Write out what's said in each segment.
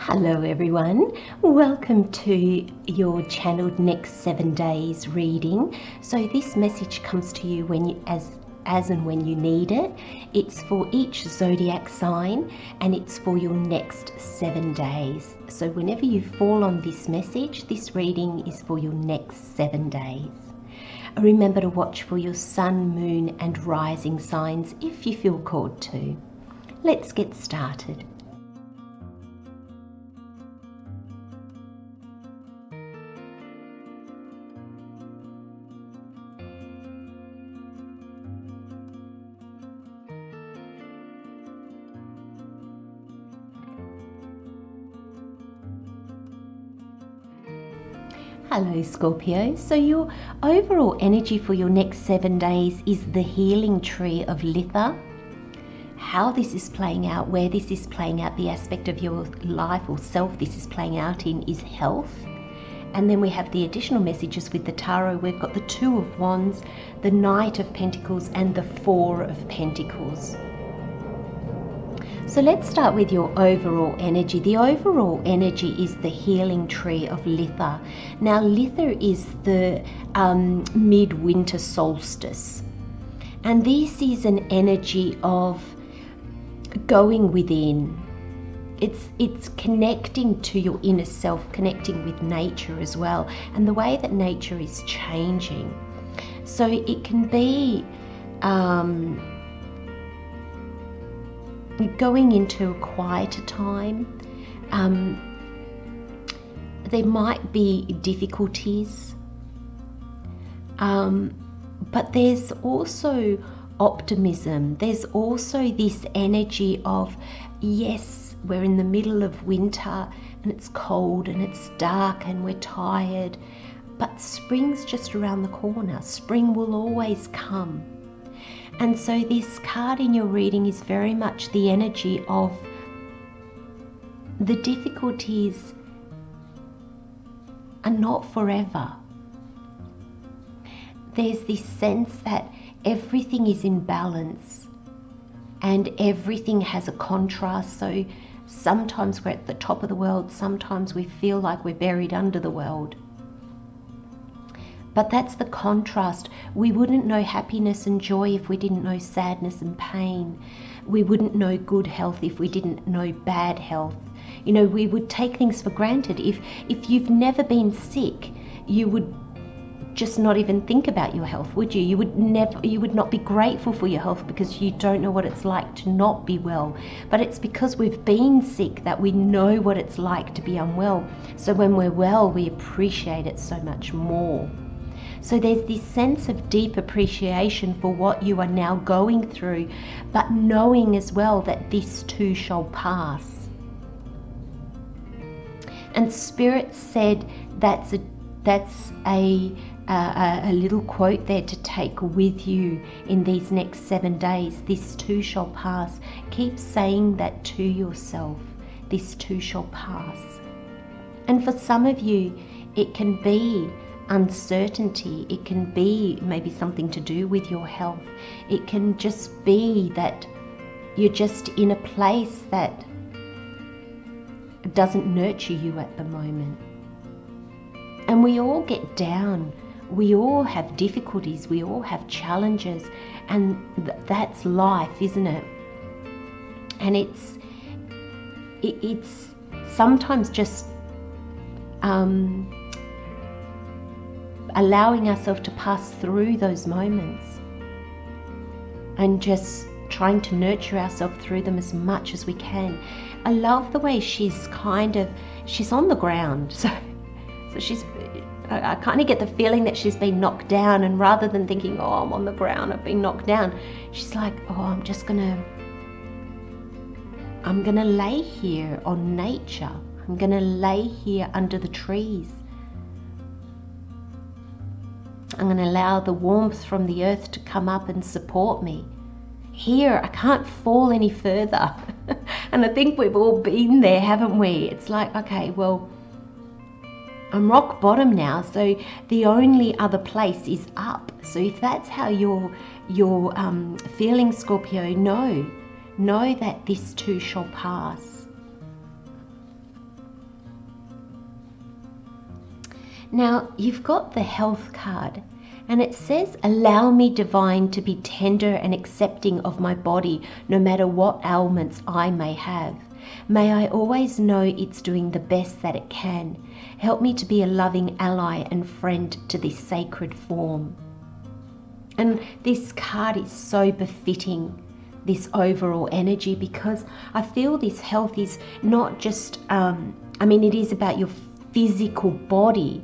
Hello everyone, welcome to your channeled next 7 days reading. So this message comes to you as and when you need it. It's for each zodiac sign and it's for your next 7 days. So whenever you fall on this message, this reading is for your next 7 days. Remember to watch for your sun, moon and rising signs if you feel called to. Let's get started. Hello Scorpio, so your overall energy for your next 7 days is the healing tree of Litha. How this is playing out, where this is playing out, the aspect of your life or self this is playing out in is health. And then we have the additional messages with the tarot. We've got the Two of Wands, the Knight of Pentacles and the Four of Pentacles. So let's start with your overall energy. The overall energy is the healing tree of Litha. Now Litha is the midwinter solstice. And this is an energy of going within. It's connecting to your inner self, connecting with nature as well, and the way that nature is changing. So it can be going into a quieter time. There might be difficulties, but there's also optimism. There's also this energy of, yes, we're in the middle of winter and it's cold and it's dark and we're tired, but spring's just around the corner. Spring will always come. And so this card in your reading is very much the energy of the difficulties are not forever. There's this sense that everything is in balance and everything has a contrast. So sometimes we're at the top of the world, sometimes we feel like we're buried under the world. But that's the contrast. We wouldn't know happiness and joy if we didn't know sadness and pain. We wouldn't know good health if we didn't know bad health. You know, we would take things for granted. If you've never been sick, you would just not even think about your health, would you? You would not be grateful for your health because you don't know what it's like to not be well. But it's because we've been sick that we know what it's like to be unwell. So when we're well, we appreciate it so much more. So there's this sense of deep appreciation for what you are now going through, but knowing as well that this too shall pass. And Spirit said that's a little quote there to take with you in these next 7 days. This too shall pass. Keep saying that to yourself. This too shall pass. And for some of you, it can be uncertainty. It can be maybe something to do with your health. It can just be that you're just in a place that doesn't nurture you at the moment. And we all get down. We all have difficulties. We all have challenges. And that's life, isn't it? And it's sometimes just allowing ourselves to pass through those moments and just trying to nurture ourselves through them as much as we can. I love the way she's on the ground. So I kind of get the feeling that she's been knocked down, and rather than thinking, oh, I'm on the ground, I've been knocked down, she's like, oh, I'm gonna lay here on nature. I'm gonna lay here under the trees. I'm going to allow the warmth from the earth to come up and support me. Here, I can't fall any further. And I think we've all been there, haven't we? It's like, okay, well, I'm rock bottom now, so the only other place is up. So if that's how you're feeling, Scorpio, know that this too shall pass. Now, you've got the health card, and it says, allow me, divine, to be tender and accepting of my body, no matter what ailments I may have. May I always know it's doing the best that it can. Help me to be a loving ally and friend to this sacred form. And this card is so befitting this overall energy, because I feel this health is not just, it is about your physical body,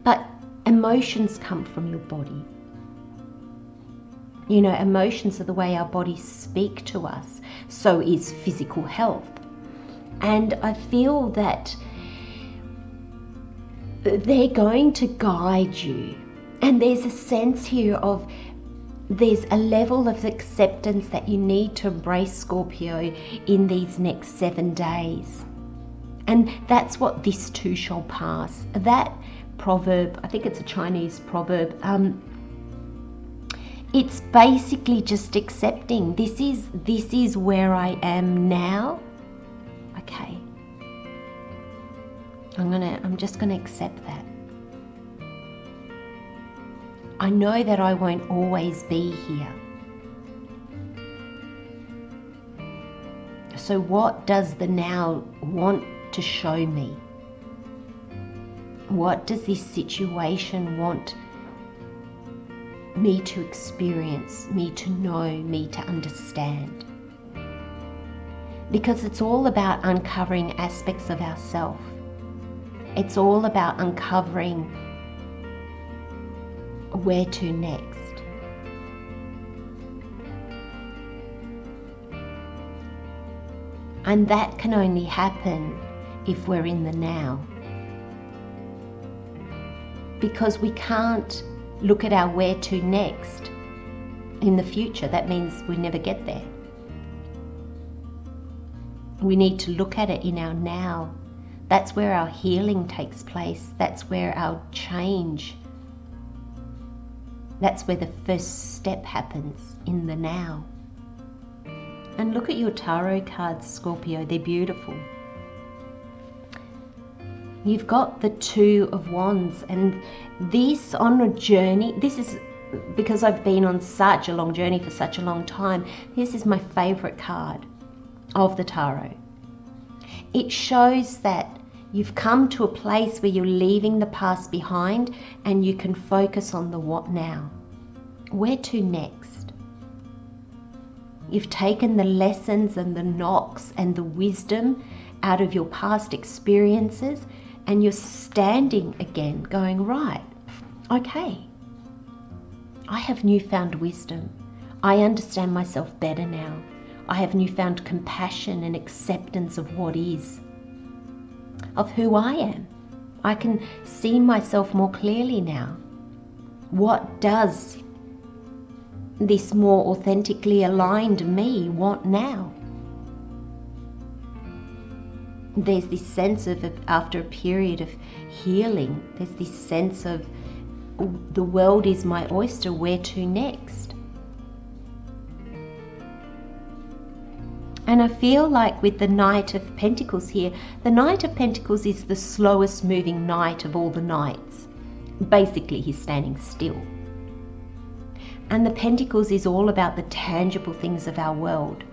but emotions come from your body. You know, emotions are the way our bodies speak to us. So is physical health. And I feel that they're going to guide you. And there's a sense here of, there's a level of acceptance that you need to embrace, Scorpio, in these next 7 days. And that's what this too shall pass. That proverb, I think it's a Chinese proverb, it's basically just accepting. This is where I am now. Okay. I'm just gonna accept that. I know that I won't always be here. So what does the now want to show me? What does this situation want me to experience, me to know, me to understand? Because it's all about uncovering aspects of ourselves. It's all about uncovering where to next. And that can only happen if we're in the now. Because we can't look at our where to next in the future. That means we never get there. We need to look at it in our now. That's where our healing takes place. That's where our change, that's where the first step happens, in the now. And look at your tarot cards, Scorpio. They're beautiful. You've got the Two of Wands, and this on a journey, this is because I've been on such a long journey for such a long time. This is my favorite card of the tarot. It shows that you've come to a place where you're leaving the past behind and you can focus on the what now. Where to next? You've taken the lessons and the knocks and the wisdom out of your past experiences, and you're standing again going, right, okay, I have newfound wisdom. I understand myself better now. I have newfound compassion and acceptance of what is, of who I am. I can see myself more clearly now. What does this more authentically aligned me want now? There's this sense of, after a period of healing, there's this sense of the world is my oyster, where to next? And I feel like with the Knight of Pentacles here, the Knight of Pentacles is the slowest moving knight of all the knights. Basically, he's standing still. And the Pentacles is all about the tangible things of our world.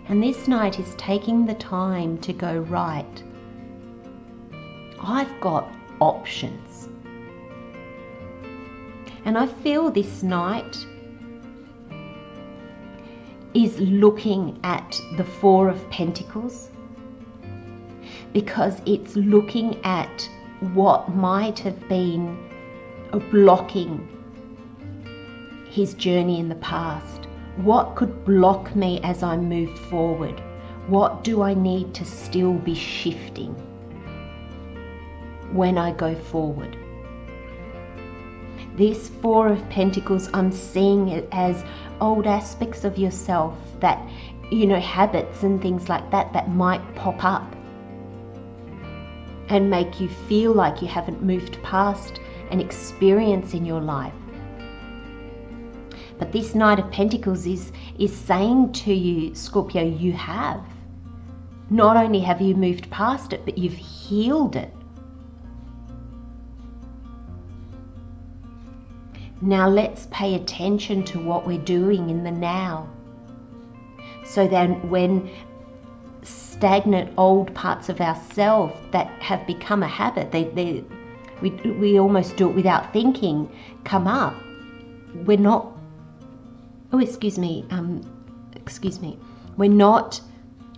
And this knight is taking the time to go, right, I've got options. And I feel this knight is looking at the Four of Pentacles, because it's looking at what might have been blocking his journey in the past. What could block me as I move forward? What do I need to still be shifting when I go forward? This Four of Pentacles, I'm seeing it as old aspects of yourself that, habits and things like that, that might pop up and make you feel like you haven't moved past an experience in your life. But this Knight of Pentacles is saying to you, Scorpio, you have. Not only have you moved past it, but you've healed it. Now let's pay attention to what we're doing in the now. So then when stagnant old parts of ourselves that have become a habit, we almost do it without thinking, come up, we're not, we're not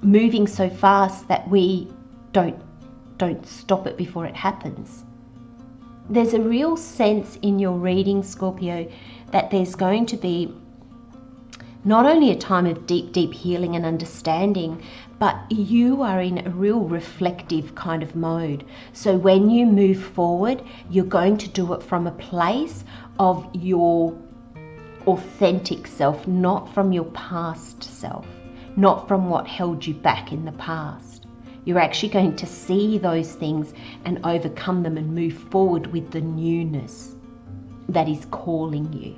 moving so fast that we don't stop it before it happens. There's a real sense in your reading, Scorpio, that there's going to be not only a time of deep, deep healing and understanding, but you are in a real reflective kind of mode. So when you move forward, you're going to do it from a place of your authentic self, not from your past self, not from what held you back in the past. You're actually going to see those things and overcome them and move forward with the newness that is calling you.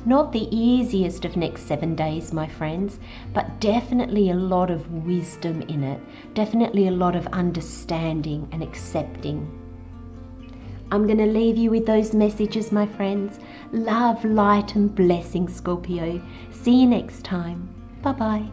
Not the easiest of next 7 days, my friends, but definitely a lot of wisdom in it. Definitely a lot of understanding and accepting. I'm going to leave you with those messages, my friends. Love, light and blessing, Scorpio. See you next time. Bye-bye.